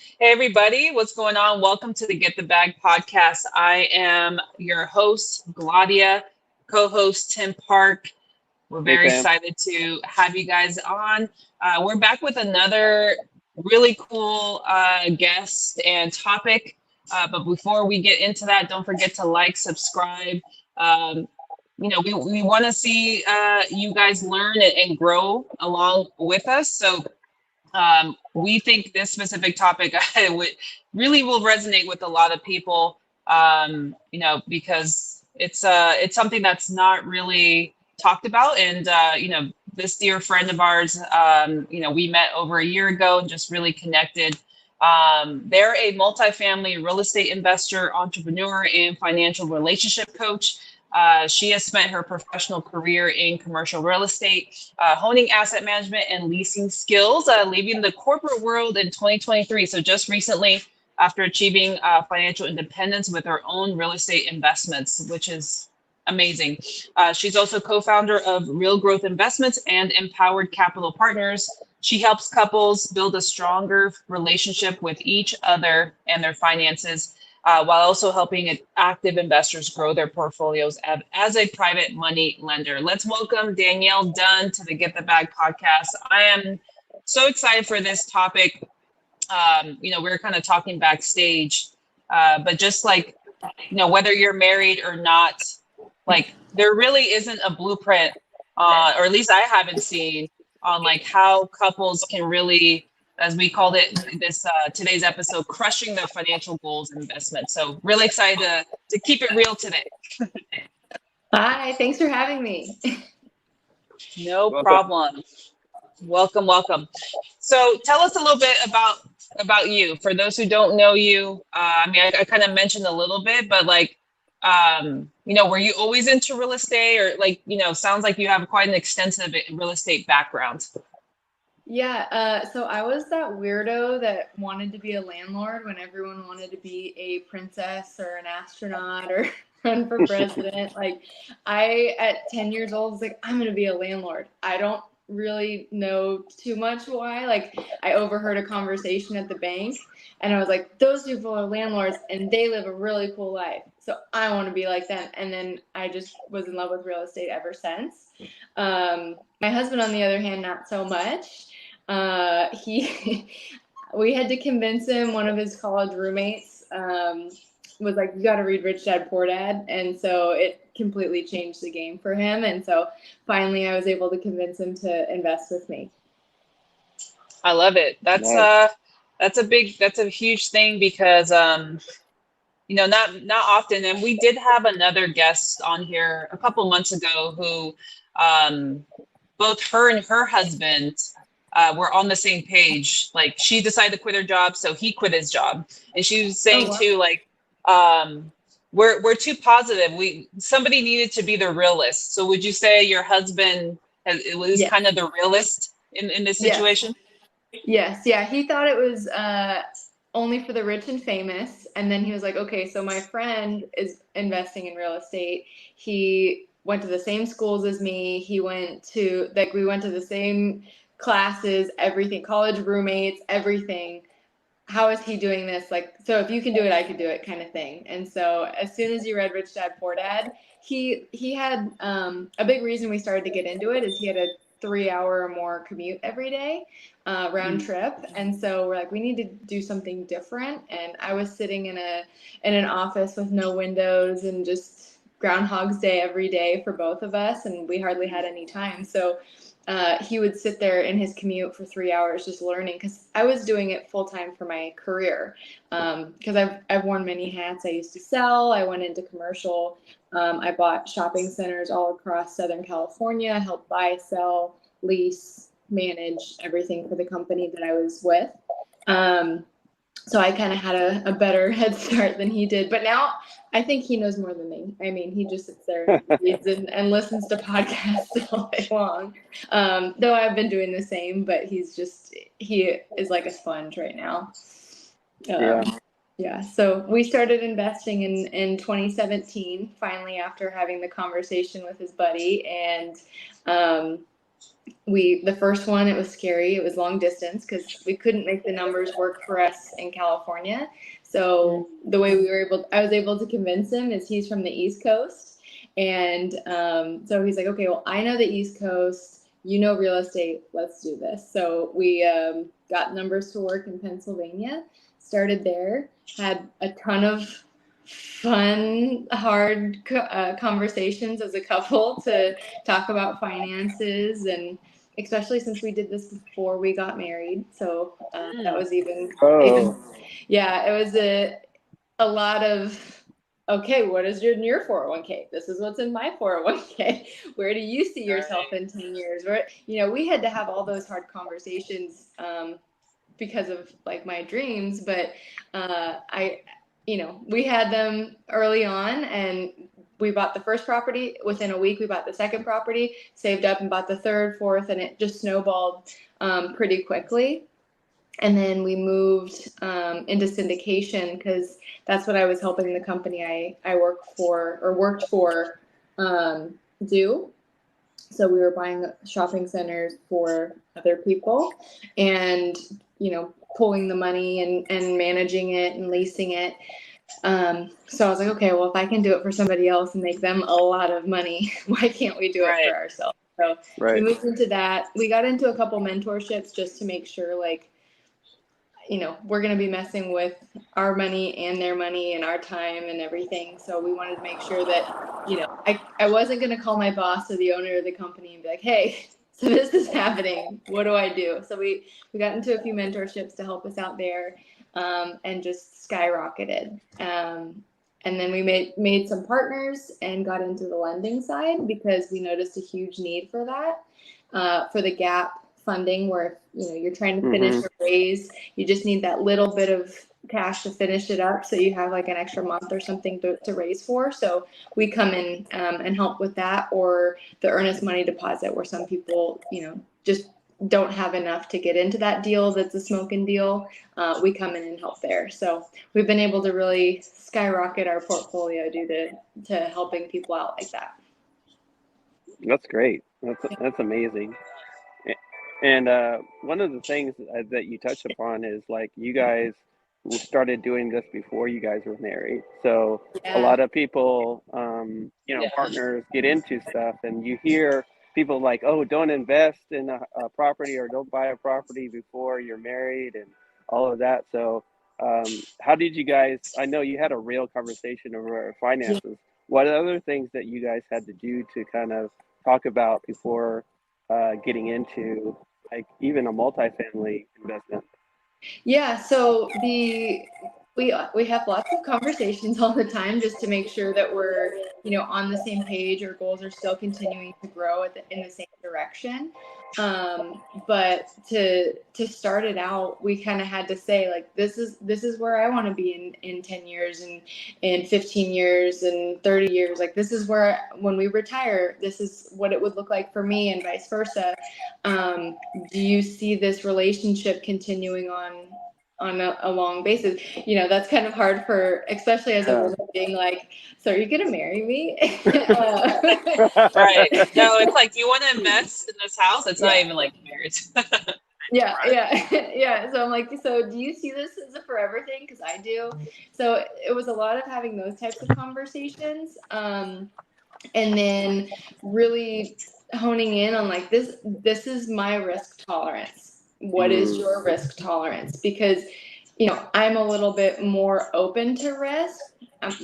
Hey, everybody, what's going on? Welcome to the Get the Bag podcast. I am your host, Gladia, co host, Tim Park. We're Hey, very Tim. excited to have you guys on. We're back with another really cool guest and topic. But before we get into that, don't forget to like, subscribe. Um, we want to see you guys learn and grow along with us. So we think this specific topic really will resonate with a lot of people, because it's something that's not really talked about. And, this dear friend of ours, we met over a year ago and just really connected. They're a multifamily real estate investor, entrepreneur, and financial relationship coach. She has spent her professional career in commercial real estate, honing asset management and leasing skills, leaving the corporate world in 2023. So just recently, after achieving financial independence with her own real estate investments, which is amazing. She's also co-founder of Real Growth Investments and Empowered Capital Partners. She helps couples build a stronger relationship with each other and their finances, while also helping active investors grow their portfolios as a private money lender. Let's welcome Danielle Dunn to the Get the Bag podcast. I am so excited for this topic. We were kind of talking backstage, but just like, whether you're married or not, like there really isn't a blueprint, or at least I haven't seen, on like how couples can really, as we called it this today's episode, crushing their financial goals and investments. So really excited to keep it real today. Hi, thanks for having me. No Welcome. problem. Welcome. So tell us a little bit about you. For those who don't know you, I kind of mentioned a little bit, but like, were you always into real estate, or like, sounds like you have quite an extensive real estate background. Yeah, so I was that weirdo that wanted to be a landlord when everyone wanted to be a princess or an astronaut or run for president. Like at 10 years old, was like, I'm going to be a landlord. I don't really know too much why. Like I overheard a conversation at the bank and I was like, those people are landlords and they live a really cool life. So I want to be like them. And then I just was in love with real estate ever since. My husband, on the other hand, not so much. We had to convince him. One of his college roommates was like, you got to read Rich Dad Poor Dad. And so it completely changed the game for him. And so finally I was able to convince him to invest with me. I love it. That's a huge thing because, not often. And we did have another guest on here a couple months ago who, both her and her husband were on the same page. Like she decided to quit her job, so he quit his job. And she was saying too, like, we're too positive. Somebody needed to be the realist. So would you say your husband was kind of the realist in this situation? Yes. Yeah. He thought it was only for the rich and famous. And then he was like, okay, so my friend is investing in real estate. He went to the same schools as me. We went to the same classes, everything, college roommates, everything. How is he doing this? Like, so if you can do it, I could do it, kind of thing. And so as soon as you read Rich Dad Poor Dad, he had a big reason we started to get into it is he had a 3-hour or more commute every day, round trip. And so we're like, we need to do something different. And I was sitting in an office with no windows and just Groundhog's Day every day for both of us. And we hardly had any time. So he would sit there in his commute for 3 hours just learning, because I was doing it full time for my career, because I've worn many hats. I used to sell. I went into commercial. I bought shopping centers all across Southern California, helped buy, sell, lease, manage everything for the company that I was with. So I kind of had a better head start than he did. But now I think he knows more than me. I mean, he just sits there and reads and listens to podcasts all day long. Though I've been doing the same, but he is like a sponge right now. Yeah. So we started investing in 2017, finally, after having the conversation with his buddy. And the first one, it was scary. It was long distance because we couldn't make the numbers work for us in California. So the way I was able to convince him is he's from the East Coast. And so he's like, okay, well, I know the East Coast, you know, real estate, let's do this. So we got numbers to work in Pennsylvania, started there, had a ton of fun, hard conversations as a couple to talk about finances, and especially since we did this before we got married. So that was even, yeah, it was a lot of, okay, what is in your 401k? This is what's in my 401k. Where do you see yourself in 10 years? Where, you know, we had to have all those hard conversations because of like my dreams, but you know, we had them early on, and we bought the first property. Within a week, we bought the second property, saved up and bought the third, fourth, and it just snowballed pretty quickly. And then we moved into syndication because that's what I was helping the company I worked for do. So we were buying shopping centers for other people, and, you know, pulling the money and managing it and leasing it. So I was like, okay, well, if I can do it for somebody else and make them a lot of money, why can't we do it for ourselves? So we moved into that. We got into a couple mentorships just to make sure, like, you know, we're going to be messing with our money and their money and our time and everything. So we wanted to make sure that, you know, I wasn't going to call my boss or the owner of the company and be like, hey, so this is happening. What do I do? So we got into a few mentorships to help us out there, and just skyrocketed. And then we made some partners and got into the lending side because we noticed a huge need for that, for the gap funding, where, you know, you're trying to finish a raise, you just need that little bit of cash to finish it up, so you have like an extra month or something to raise for. So we come in and help with that, or the earnest money deposit, where some people, you know, just don't have enough to get into that deal that's a smoking deal. We come in and help there. So we've been able to really skyrocket our portfolio due to helping people out like that. That's great. That's amazing. And one of the things that you touched upon is, like, you guys started doing this before you guys were married. So a lot of people, you know, partners get into stuff, and you hear people like, oh, don't invest in a property, or don't buy a property before you're married, and all of that. So how did you guys, I know you had a real conversation over finances. What other things that you guys had to do to kind of talk about before getting into, like, even a multifamily investment? Yeah, so we have lots of conversations all the time just to make sure that we're, you know, on the same page. Our goals are still continuing to grow in the same direction. But to start it out, we kind of had to say, like, this is where I want to be in 10 years and in 15 years and 30 years. Like, this is where, when we retire, this is what it would look like for me, and vice versa. Do you see this relationship continuing on a long basis? You know, that's kind of hard for, especially as a woman, being like, so are you gonna marry me? Right. No, it's like, you want to invest in this house? It's not even like marriage. Yeah. So I'm like, so do you see this as a forever thing? Because I do. So it was a lot of having those types of conversations, and then really honing in on, like, this is my risk tolerance. What is your risk tolerance? Because, you know, I'm a little bit more open to risk.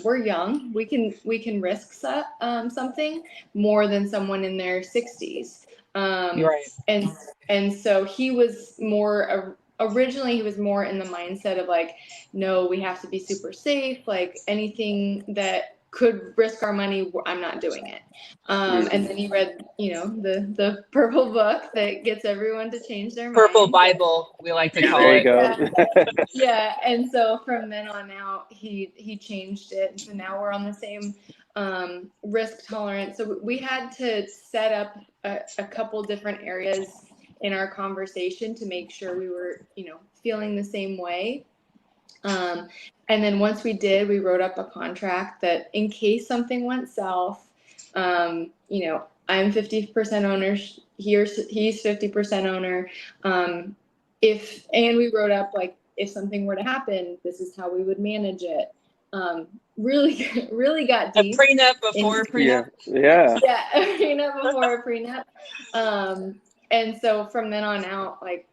We're young. We can risk something more than someone in their 60s. And so he was more, originally he was more in the mindset of, like, no, we have to be super safe. Like, anything that could risk our money, I'm not doing it. And then he read, you know, the purple book that gets everyone to change their mind. Purple Bible, we like to call it. There you go. Yeah. And so from then on out, he changed it. And so now we're on the same risk tolerance. So we had to set up a couple different areas in our conversation to make sure we were, you know, feeling the same way. And then once we did, we wrote up a contract that, in case something went south, you know, I'm 50% owner. He's 50% owner. And we wrote up like, if something were to happen, this is how we would manage it. Really got A deep. prenup before a prenup. Yeah. Yeah, a prenup before a prenup. And so from then on out, like,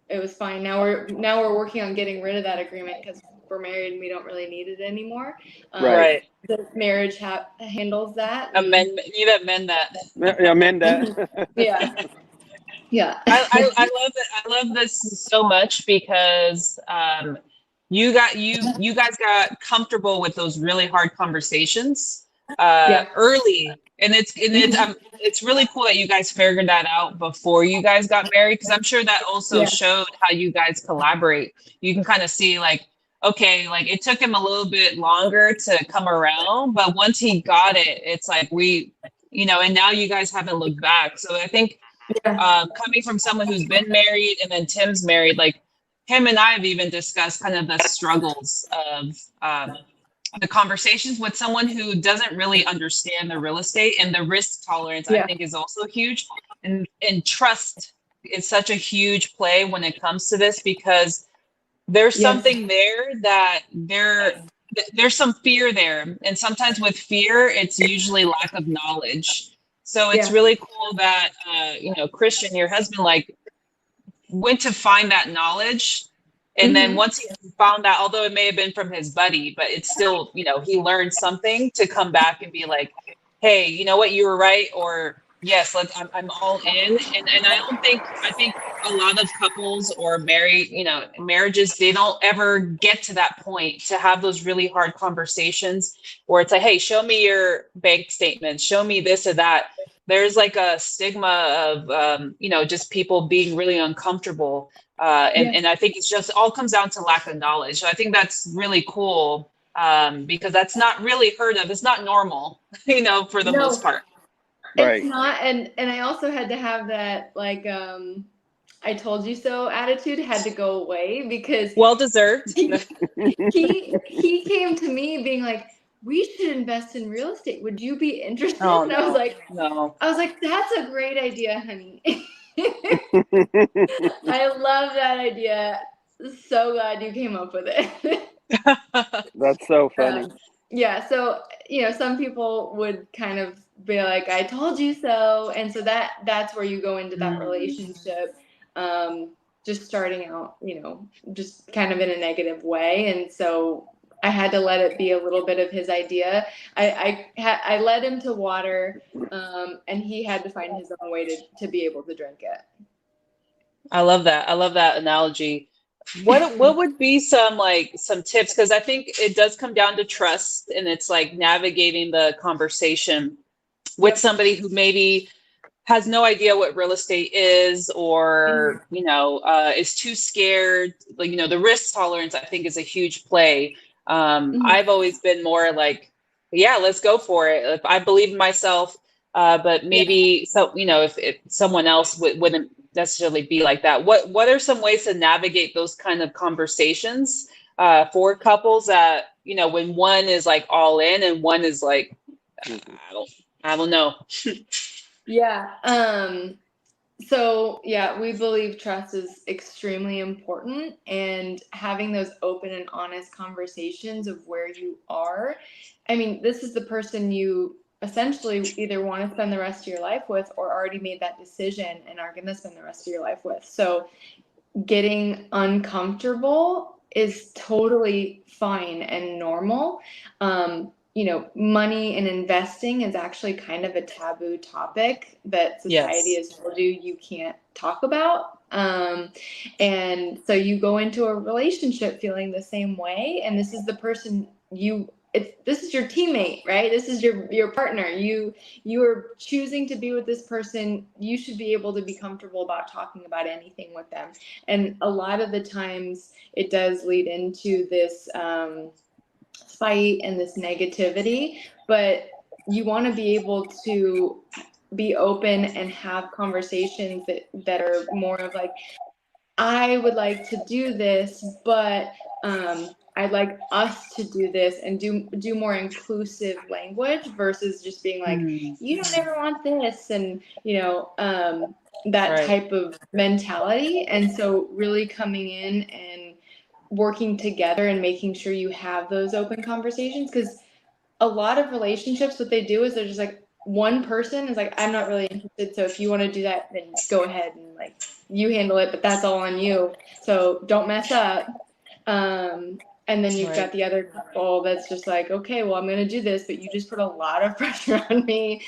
it was fine. Now we're working on getting rid of that agreement because we're married and we don't really need it anymore. Right. The marriage handles that. Amendment. You need to amend that. Amend that. Yeah. I love it. I love this so much because you guys got comfortable with those really hard conversations early, and it's really cool that you guys figured that out before you guys got married, because I'm sure that also showed how you guys collaborate. You can kind of see like, okay, like it took him a little bit longer to come around, but once he got it, it's like and now you guys haven't looked back. So I think coming from someone who's been married and then Tim's married, like him and I have even discussed kind of the struggles of the conversations with someone who doesn't really understand the real estate, and the risk tolerance I think is also huge. And trust is such a huge play when it comes to this, because there's something there that there's some fear there. And sometimes with fear, it's usually lack of knowledge. So it's really cool that, Christian, your husband, like went to find that knowledge. And then once he found that, although it may have been from his buddy, but it's still, he learned something to come back and be like, hey, you know what, you were right. Or yes, I'm all in. And I think a lot of couples or marriages, they don't ever get to that point to have those really hard conversations where it's like, hey, show me your bank statements, show me this or that. There's like a stigma of, just people being really uncomfortable. And I think it's just all comes down to lack of knowledge. So I think that's really cool because that's not really heard of. It's not normal, for the most part. It's not. And I also had to have that, like, I told you so attitude had to go away, because well deserved. he came to me being like, we should invest in real estate. Would you be interested? Oh, and no. I was like, no. I was like, that's a great idea, honey. I love that idea. So glad you came up with it. That's so funny. So, some people would kind of be like, I told you so. And so that's where you go into that relationship, just starting out, just kind of in a negative way. And so I had to let it be a little bit of his idea. I led him to water, and he had to find his own way to be able to drink it. I love that. I love that analogy. What would be some tips? Because I think it does come down to trust, and it's like navigating the conversation with somebody who maybe has no idea what real estate is, or is too scared. Like, the risk tolerance, I think, is a huge play. I've always been more like, yeah, let's go for it. If I believe in myself, but maybe if someone else wouldn't necessarily be like that. What are some ways to navigate those kind of conversations for couples that, when one is like all in and one is like, I don't know. So we believe trust is extremely important, and having those open and honest conversations of where you are. I mean, this is the person you essentially either want to spend the rest of your life with, or already made that decision and are going to spend the rest of your life with. So getting uncomfortable is totally fine and normal. Money and investing is actually kind of a taboo topic that society has told you can't talk about. And so you go into a relationship feeling the same way, and this is the person this is your teammate, right? This is your partner. You are choosing to be with this person. You should be able to be comfortable about talking about anything with them. And a lot of the times it does lead into this fight and this negativity, but you want to be able to be open and have conversations that are more of like, I would like to do this, but I'd like us to do this and do more inclusive language versus just being like, Mm, you don't ever want this, and that right. type of mentality. And so really coming in and working together and making sure you have those open conversations, because a lot of relationships, what they do is they're just like, one person is like, I'm not really interested, so if you want to do that, then go ahead and like you handle it, but that's all on you, so don't mess up. And then you've got Right. the other couple that's just like, okay, well, I'm going to do this, but you just put a lot of pressure on me.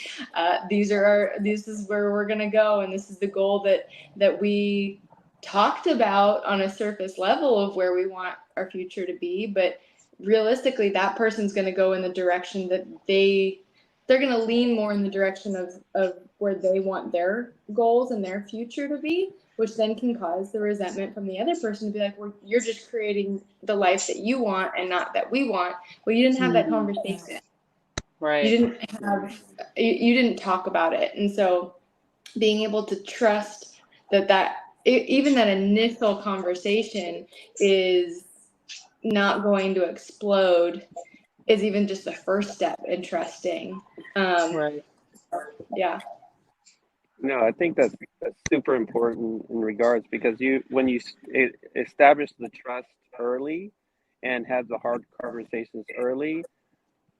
This is where we're going to go, and this is the goal that we talked about on a surface level of where we want our future to be, but realistically that person's going to go in the direction that they're going to lean more in the direction of where they want their goals and their future to be, which then can cause the resentment from the other person to be like, well, you're just creating the life that you want and not that we want. Well, you didn't have that conversation. Right. You didn't talk about it. And so being able to trust even that initial conversation is not going to explode is even just the first step in trusting. Right. Yeah. No, I think that's super important in regards, because when you establish the trust early and have the hard conversations early,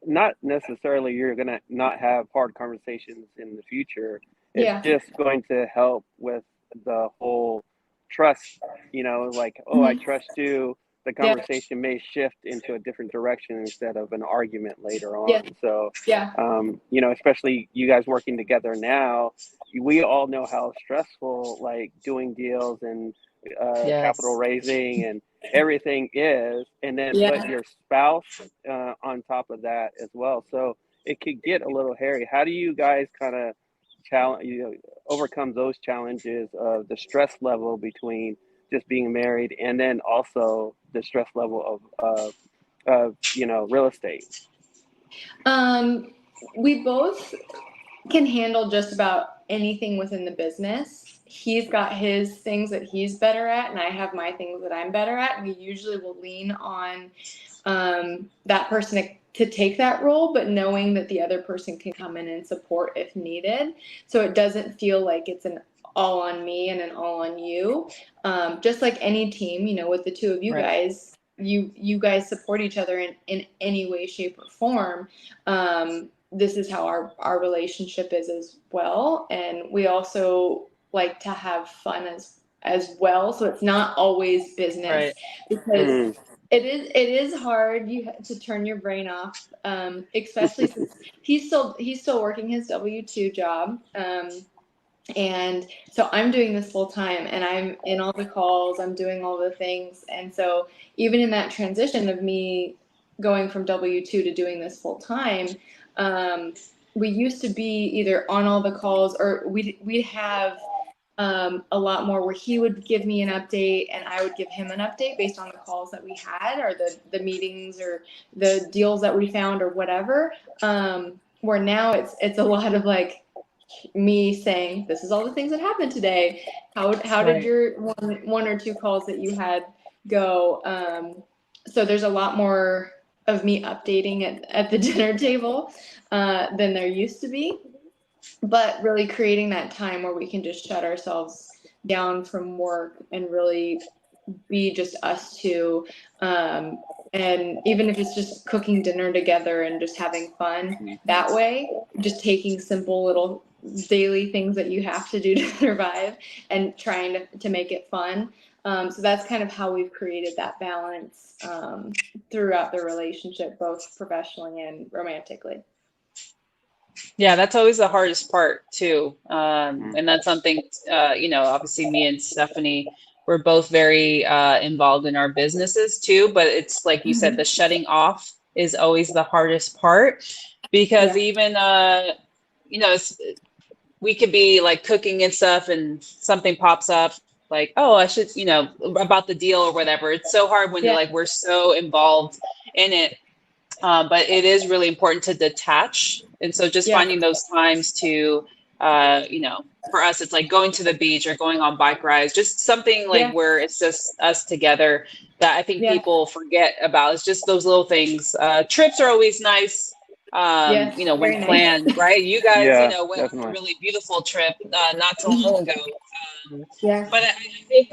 not necessarily you're going to not have hard conversations in the future. It's Yeah. just going to help with the whole trust, like, oh, I Mhm. trust you. The Yeah. conversation may shift into a different direction instead of an argument later Yeah. on. So, Yeah. especially you guys working together now, we all know how stressful like doing deals and capital Yes. raising and everything is, and then put Yeah. your spouse on top of that as well. So it could get a little hairy. How do you guys kind of overcome those challenges of the stress level between just being married and then also the stress level of real estate? We both can handle just about anything within the business. He's got his things that he's better at, and I have my things that I'm better at. We usually will lean on that person to take that role, but knowing that the other person can come in and support if needed. So it doesn't feel like it's an all on me and an all on you. Just like any team, with the two of you Right. guys, you guys support each other in any way, shape, or form. This is how our relationship is as well, and we also like to have fun as well, so it's not always business, Right. because Mm. it is hard to turn your brain off, especially since he's still working his W-2 job, and so I'm doing this full time, and I'm in all the calls, I'm doing all the things, and so even in that transition of me going from W-2 to doing this full time, we used to be either on all the calls, or we'd have a lot more where he would give me an update and I would give him an update based on the calls that we had, or the meetings, or the deals that we found, or whatever. Where now it's a lot of like me saying, this is all the things that happened today. How did Right. your one or two calls that you had go? So there's a lot more of me updating at the dinner table than there used to be, but really creating that time where we can just shut ourselves down from work and really be just us two. And even if it's just cooking dinner together and just having fun that way, just taking simple little daily things that you have to do to survive and trying to make it fun. So that's kind of how we've created that balance throughout the relationship, both professionally and romantically. Yeah, that's always the hardest part too. Mm. And that's something, obviously me and Stephanie, we're both very involved in our businesses too, but it's like you said, the shutting off is always the hardest part, because Yeah. even, we could be like cooking and stuff and something pops up like, oh, I should, about the deal or whatever. It's so hard when Yeah. like we're so involved in it. But it is really important to detach. And so just Yeah. finding those times to, for us, it's like going to the beach or going on bike rides, just something like where it's just us together that I think people forget about. It's just those little things. Trips are always nice. You know, when planned, nice. right? You guys, you Yeah, know, went on a definitely. really beautiful trip not so long ago. But I think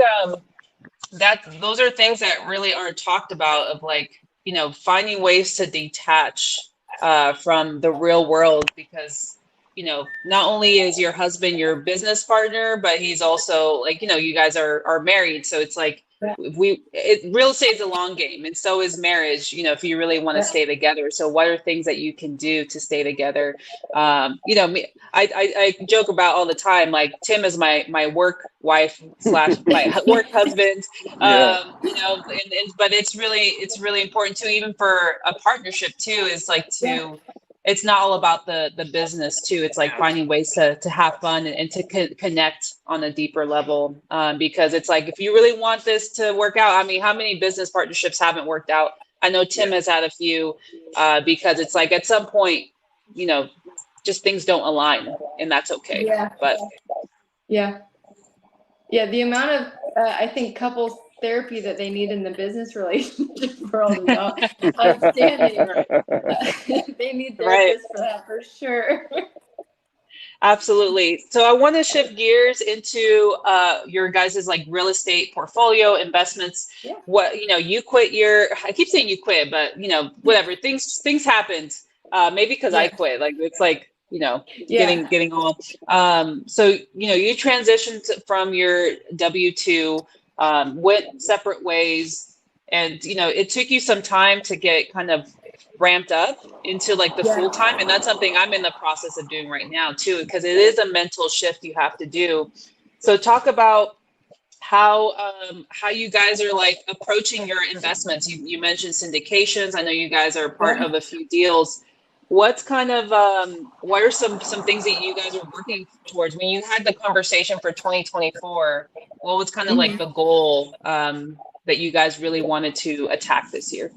that those are things that really aren't talked about, of like, you know, finding ways to detach from the real world, because, you know, not only is your husband your business partner, but he's also like, you know, you guys are married. So it's like, real estate is a long game, and so is marriage, you know, if you really want to stay together. So what are things that you can do to stay together? You know, I joke about all the time, like Tim is my work wife slash my work husband. Yeah. You know, but it's really important too, even for a partnership too, is like to, it's not all about the business too. It's like finding ways to have fun and to connect on a deeper level. Because it's like, if you really want this to work out, I mean, how many business partnerships haven't worked out? I know Tim has had a few, because it's like at some point, you know, just things don't align, and that's okay. But the amount of I think couples therapy that they need in the business relationship world is outstanding. They need therapists for that, for sure. Absolutely. So I want to shift gears into your guys' like real estate portfolio investments. What, you know, you quit your, I keep saying you quit, but you know, whatever, things happened. Maybe because I quit. Like, it's like, you know, getting on. So, you know, you transitioned from your W-2, went separate ways, and you know, it took you some time to get kind of ramped up into like the full time, and that's something I'm in the process of doing right now too, because it is a mental shift you have to do. So talk about how you guys are like approaching your investments. You mentioned syndications. I know you guys are part of a few deals. What's kind of what are some things that you guys are working towards? When you had the conversation for 2024, what was kind of like the goal that you guys really wanted to attack this year?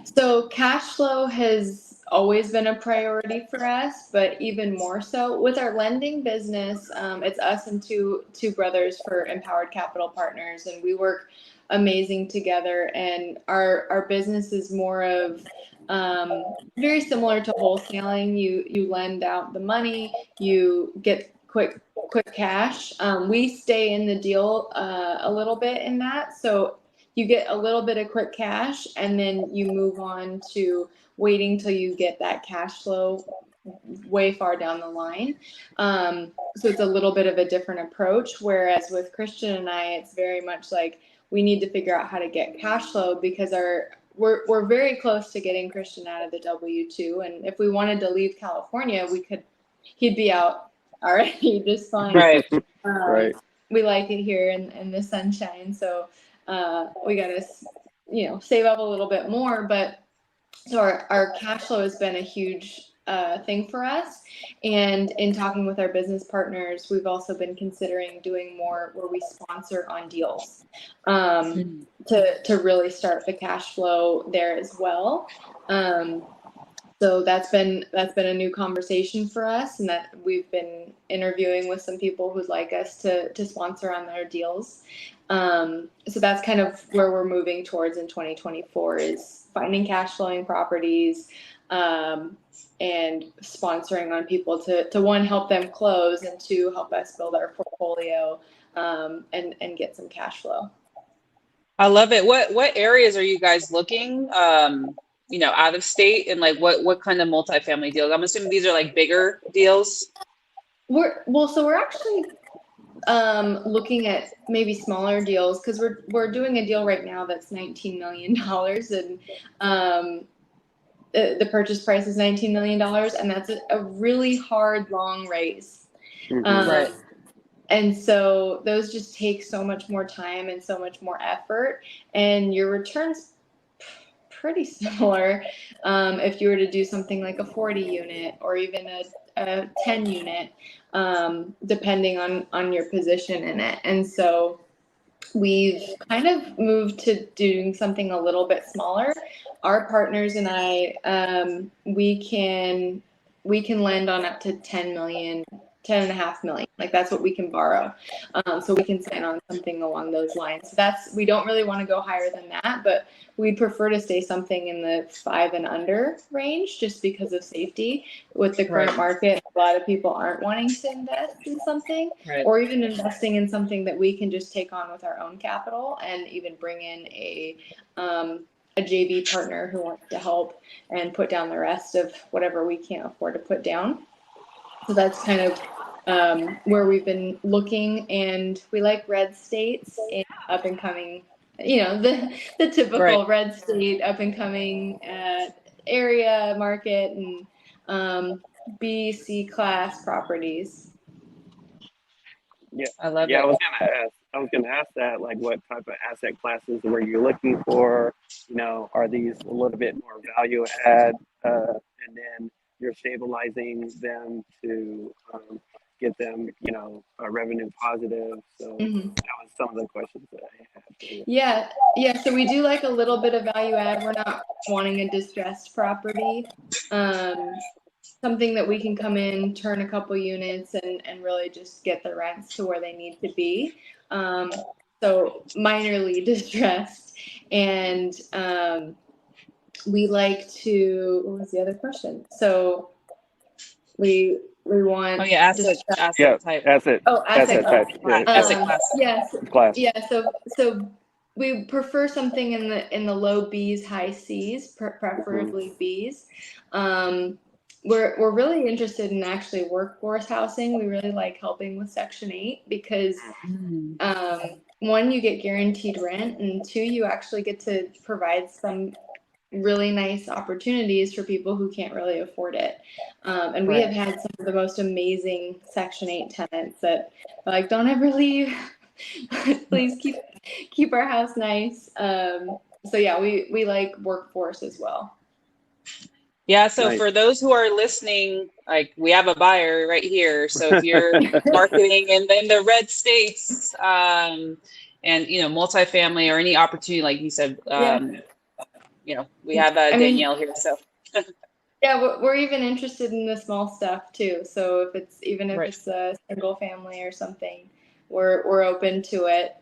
So cash flow has always been a priority for us, but even more so with our lending business. It's us and two brothers for Empowered Capital Partners, and we work amazing together. And our business is more of very similar to wholesaling. You lend out the money, you get quick cash. We stay in the deal a little bit in that, so you get a little bit of quick cash, and then you move on to waiting till you get that cash flow way far down the line. So it's a little bit of a different approach. Whereas with Christian and I, it's very much like we need to figure out how to get cash flow, because we're very close to getting Christian out of the W-2. And if we wanted to leave California, he'd be out already just fine. Right. Right. We like it here in the sunshine. So we got to, save up a little bit more. But so our cash flow has been a huge thing for us. And in talking with our business partners, we've also been considering doing more where we sponsor on deals to really start the cash flow there as well. So that's been a new conversation for us, and that we've been interviewing with some people who'd like us to sponsor on their deals. So that's kind of where we're moving towards in 2024, is finding cash flowing properties and sponsoring on people to one, help them close, and two, help us build our portfolio and get some cash flow. I love it. What areas are you guys looking? Out of state, and like what kind of multifamily deals? I'm assuming these are like bigger deals. We're actually looking at maybe smaller deals, because we're doing a deal right now that's $19 million, and the purchase price is $19 million, and that's a really hard, long raise. Right. And so those just take so much more time and so much more effort, and your returns pretty similar if you were to do something like a 40 unit or even a 10 unit, depending on your position in it. And so we've kind of moved to doing something a little bit smaller. Our partners and I, we can lend on up to $10 million 10.5 million. Like that's what we can borrow. So we can sign on something along those lines. So we don't really want to go higher than that, but we'd prefer to stay something in the 5 and under range just because of safety. With the current market, a lot of people aren't wanting to invest in something or even investing in something that we can just take on with our own capital and even bring in a JV partner who wants to help and put down the rest of whatever we can't afford to put down. So that's kind of where we've been looking, and we like red states and up and coming, the typical red state up and coming area market and B, C class properties. Yeah, I love it. I was gonna ask that, like, what type of asset classes were you looking for? Are these a little bit more value add, and then you're stabilizing them to get them, revenue positive. So that was some of the questions that I had for you. Yeah. So we do like a little bit of value add. We're not wanting a distressed property. Something that we can come in, turn a couple units, and really just get the rents to where they need to be. So minorly distressed. And we like to, what was the other question? So we want asset type. Asset type. Asset class. Yes. Class. Yeah. So we prefer something in the low B's, high C's, preferably B's. We're really interested in actually workforce housing. We really like helping with Section 8 because one, you get guaranteed rent, and two, you actually get to provide some really nice opportunities for people who can't really afford it. And we have had some of the most amazing Section 8 tenants that are like, don't ever leave. Please keep our house nice. So yeah, we like workforce as well. Yeah, so for those who are listening, like, we have a buyer right here. So if you're marketing in the red states, and multifamily or any opportunity, like you said, we have Danielle here. So yeah, we're even interested in the small stuff too. So if it's a single family or something, we're open to it.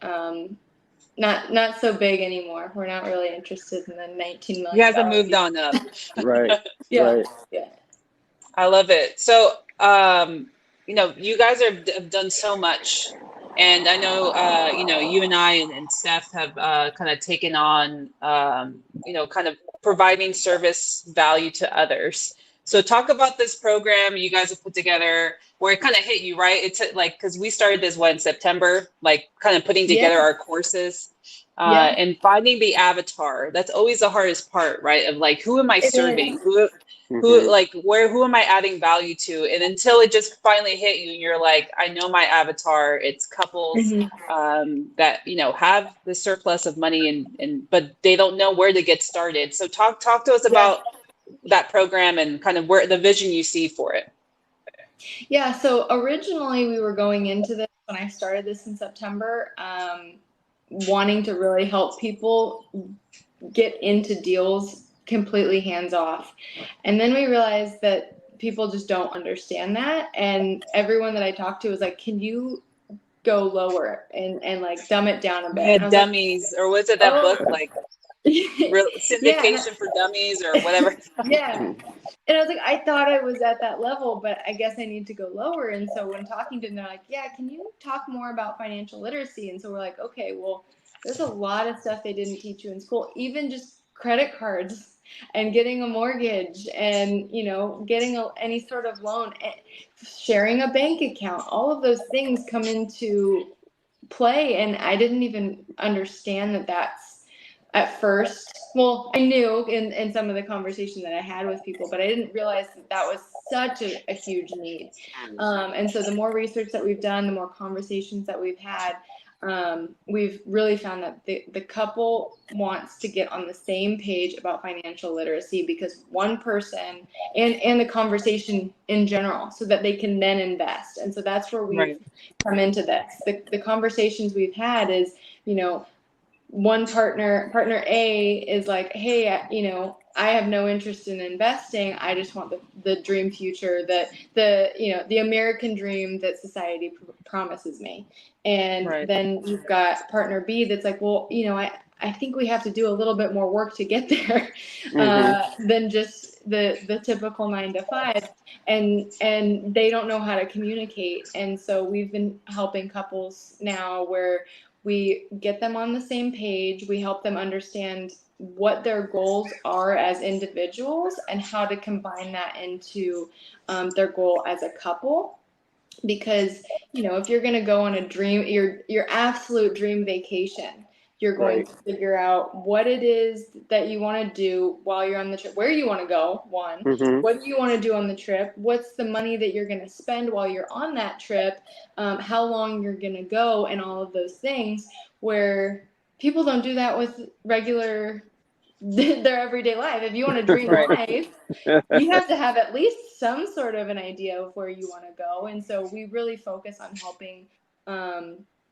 Not so big anymore. We're not really interested in the 19 million. You guys have moved on up. Right. Yeah. I love it. So, you guys have done so much, and I know, you and I and Steph have kind of taken on, kind of providing service value to others. So talk about this program you guys have put together where it kind of hit you, right? It's like, because we started this in September, like kind of putting together our courses and finding the avatar. That's always the hardest part, right? Of like, who am I serving? Who am I adding value to? And until it just finally hit you and you're like, I know my avatar. It's couples that, have the surplus of money but they don't know where to get started. So talk to us about that program and kind of where the vision you see for it. Yeah, so originally we were going into this when I started this in September, wanting to really help people get into deals completely hands off. And then we realized that people just don't understand that. And everyone that I talked to was like, can you go lower and like dumb it down a bit? Yeah, dummies, or was it that book, like syndication for dummies or whatever? Yeah. And I was like, I thought I was at that level, but I guess I need to go lower. And so when talking to them, they're like, yeah, can you talk more about financial literacy? And so we're like, okay, well, there's a lot of stuff they didn't teach you in school, even just credit cards and getting a mortgage and, getting any sort of loan, sharing a bank account. All of those things come into play. And I didn't even understand that that's at first. Well, I knew in some of the conversation that I had with people, but I didn't realize that was such a huge need. And so the more research that we've done, the more conversations that we've had, we've really found that the couple wants to get on the same page about financial literacy, because one person and the conversation in general, so that they can then invest. And so that's where we've come into this. The conversations we've had is, one partner A is like, hey, I have no interest in investing. I just want the dream future that the American dream that society promises me. And Right. then you've got partner B that's like, well, I think we have to do a little bit more work to get there than just the typical 9 to 5. And they don't know how to communicate. And so we've been helping couples now where we get them on the same page. We help them understand what their goals are as individuals and how to combine that into their goal as a couple. Because if you're going to go on a dream, your absolute dream vacation, you're going to figure out what it is that you want to do while you're on the trip, where you want to go, one, what do you want to do on the trip, what's the money that you're going to spend while you're on that trip, how long you're going to go, and all of those things, where people don't do that with their everyday life. If you want to dream life, you have to have at least some sort of an idea of where you want to go. And so we really focus on helping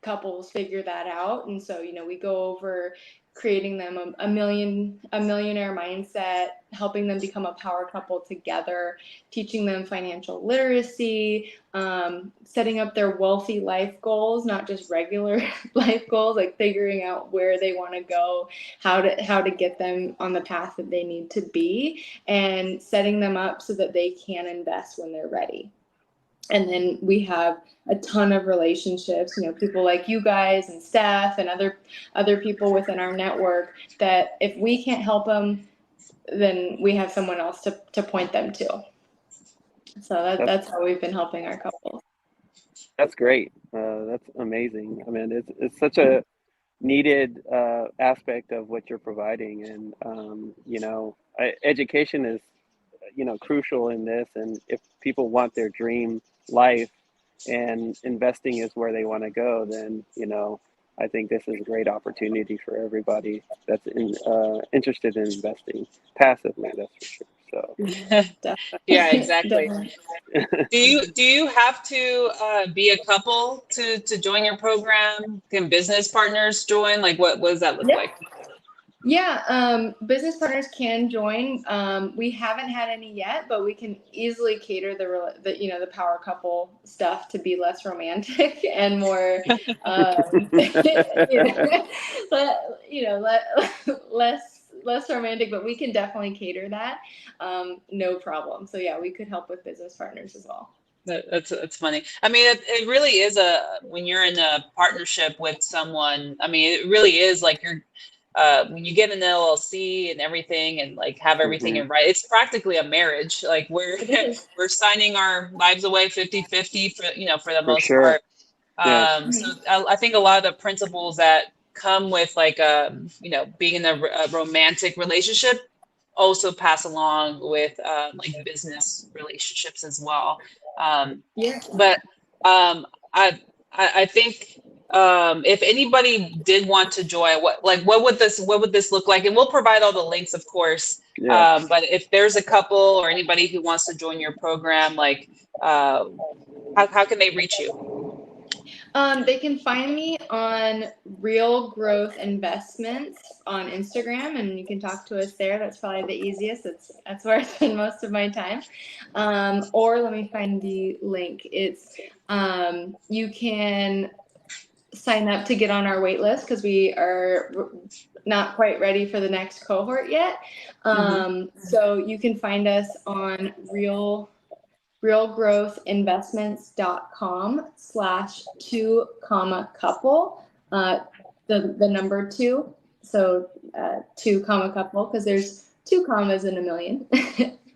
couples figure that out. And so, we go over creating them a millionaire mindset, helping them become a power couple together, teaching them financial literacy, setting up their wealthy life goals, not just regular life goals, like figuring out where they want to go, how to get them on the path that they need to be, and setting them up so that they can invest when they're ready. And then we have a ton of relationships, people like you guys and Steph and other people within our network that if we can't help them, then we have someone else to point them to. So that's how we've been helping our couples. That's great. That's amazing. I mean, it's such a needed aspect of what you're providing. And, education is, crucial in this. And if people want their dream life and investing is where they want to go, then, I think this is a great opportunity for everybody that's interested in investing passively, that's for sure. So yeah, exactly. Do you have to be a couple to join your program? Can business partners join? Like what does that look like? Yeah, business partners can join. We haven't had any yet, but we can easily cater the power couple stuff to be less romantic and more, less romantic. But we can definitely cater that, no problem. So yeah, we could help with business partners as well. That's funny. I mean, it really is when you're in a partnership with someone. I mean, it really is like you're. When you get an LLC and everything and like have everything in right, it's practically a marriage. Like we're signing our lives away 50-50 for the most part. So I think a lot of the principles that come with like being in a romantic relationship also pass along with like business relationships as well. But I think if anybody did want to join, what would this look like? And we'll provide all the links, of course. But if there's a couple or anybody who wants to join your program, like how can they reach you? They can find me on Real Growth Investments on Instagram, and you can talk to us there. That's probably the easiest. That's where I spend most of my time. Or let me find the link. It's you can sign up to get on our wait list because we are not quite ready for the next cohort yet. So you can find us on realgrowthinvestments.com/2, the number 2. So 2, couple, because there's 2 commas in a million.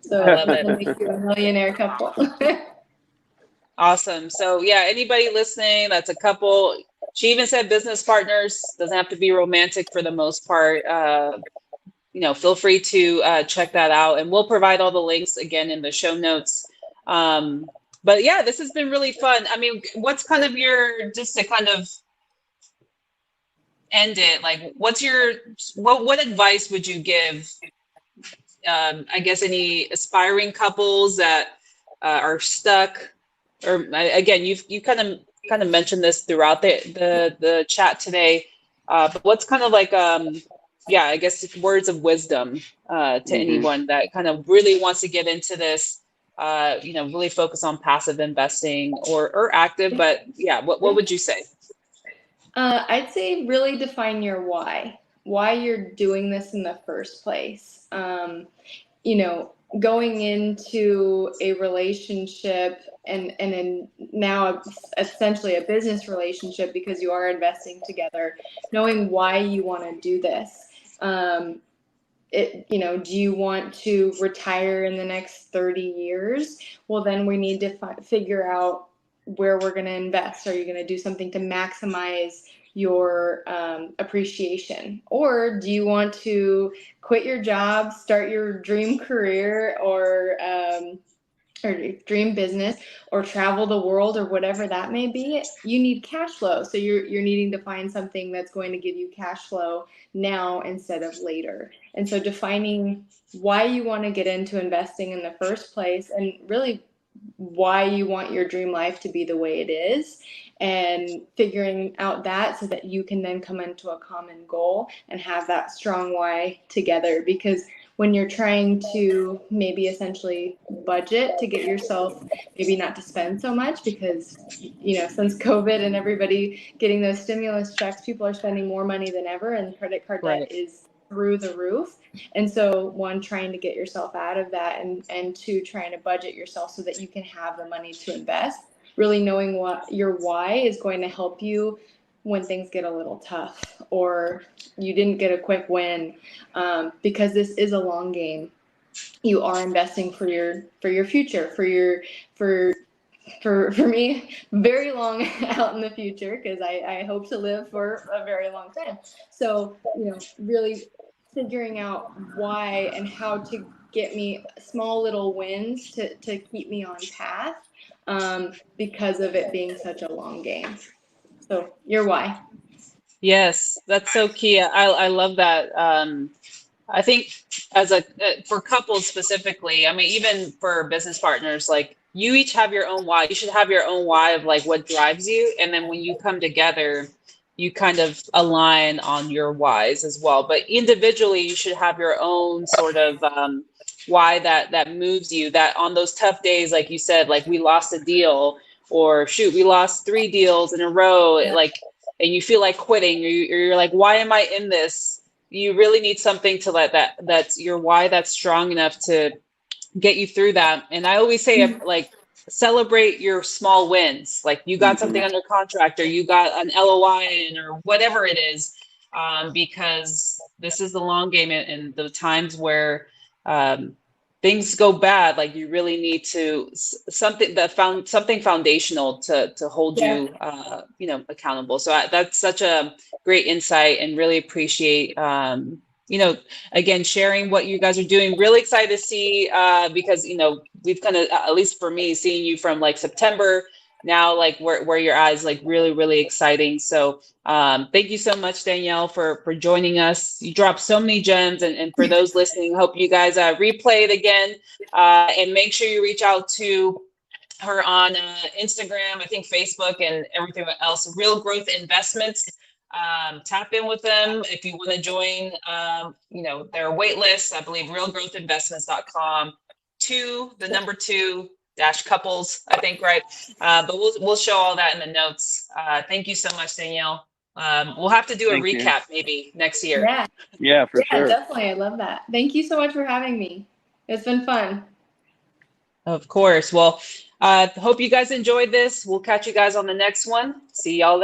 So that makes you a millionaire couple. Awesome. So yeah, anybody listening that's a couple, she even said business partners, doesn't have to be romantic for the most part. Feel free to check that out, and we'll provide all the links again in the show notes. But yeah, this has been really fun. I mean, what's kind of just to kind of end it, like what advice would you give, I guess, any aspiring couples that are stuck, or again, you kind of mentioned this throughout the chat today, but what's kind of like yeah, I guess words of wisdom to anyone that kind of really wants to get into this, really focus on passive investing or active, but yeah, what would you say? I'd say really define your why you're doing this in the first place. Going into a relationship and now essentially a business relationship, because you are investing together, knowing why you want to do this. Do you want to retire in the next 30 years? Well, then we need to figure out where we're going to invest. Are you going to do something to maximize your appreciation? Or do you want to quit your job, start your dream career, or dream business, or travel the world, or whatever that may be? You need cash flow. So you're needing to find something that's going to give you cash flow now instead of later. And so defining why you want to get into investing in the first place, and really why you want your dream life to be the way it is, and figuring out that, so that you can then come into a common goal and have that strong why together. Because when you're trying to maybe essentially budget to get yourself maybe not to spend so much, because since COVID and everybody getting those stimulus checks, people are spending more money than ever, and credit card debt is through the roof. And so, one, trying to get yourself out of that, and two, trying to budget yourself so that you can have the money to invest. Really knowing what your why is going to help you when things get a little tough, or you didn't get a quick win, because this is a long game. You are investing for your future, for me, very long out in the future, because I hope to live for a very long time. So, really figuring out why and how to get me small little wins to keep me on path, because of it being such a long game. So your why. Yes, that's so key. I love that. I think for couples specifically, I mean, even for business partners, like, you each have your own why. You should have your own why of like what drives you. And then when you come together, you kind of align on your whys as well. But individually, you should have your own sort of why that moves you, that on those tough days, like you said, like we lost a deal, or shoot, we lost 3 deals in a row, like, and you feel like quitting, or you're like, why am I in this? You really need something to let that's your why, that's strong enough to get you through that. And I always say, like, celebrate your small wins. Like, you got something under contract, or you got an LOI in, or whatever it is, because this is the long game, and the times where things go bad, like, you really need to something foundational to hold you accountable. So that's such a great insight, and really appreciate again, sharing what you guys are doing. Really excited to see, because we've kind of, at least for me, seeing you from like September now, like where you're at is like really, really exciting. So thank you so much, Danielle, for joining us. You dropped so many gems, and for those listening, hope you guys replay it again, and make sure you reach out to her on Instagram, I think Facebook, and everything else. Real Growth Investments. Tap in with them if you want to join their wait list. I believe realgrowthinvestments.com /2 couples, I think, right? But we'll show all that in the notes. Thank you so much, Danielle. We'll have to do a recap maybe next year. Yeah, for sure. Definitely. I love that. Thank you so much for having me. It's been fun. Of course. Well, hope you guys enjoyed this. We'll catch you guys on the next one. See y'all then.